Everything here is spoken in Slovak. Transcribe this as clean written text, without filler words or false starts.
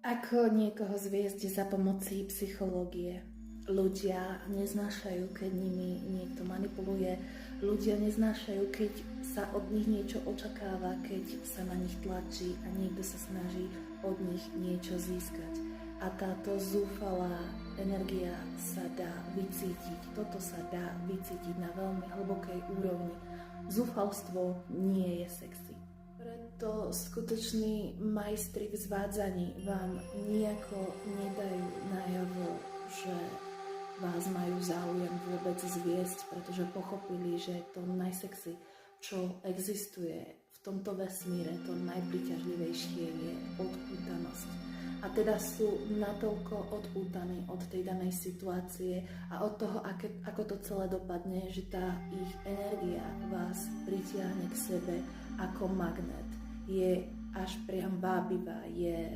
Ako niekoho zviesť za pomoci psychológie? Ľudia neznášajú, keď nimi niekto manipuluje. Ľudia neznášajú, keď sa od nich niečo očakáva, keď sa na nich tlačí a niekto sa snaží od nich niečo získať. A táto zúfalá energia sa dá vycítiť. Toto sa dá vycítiť na veľmi hlbokej úrovni. Zúfalstvo nie je sexy. Preto skutoční majstri v zvádzaní vám nejako nedajú najavo, že vás majú záujem vôbec zviesť, pretože pochopili, že to najsexy, čo existuje v tomto vesmíre, to najpriťažlivejšie je odpútanosť. A teda sú natoľko odpútaní od tej danej situácie a od toho, ako to celé dopadne, že tá ich energia vás pritiahne k sebe ako magnet. Je až priam vábivá, je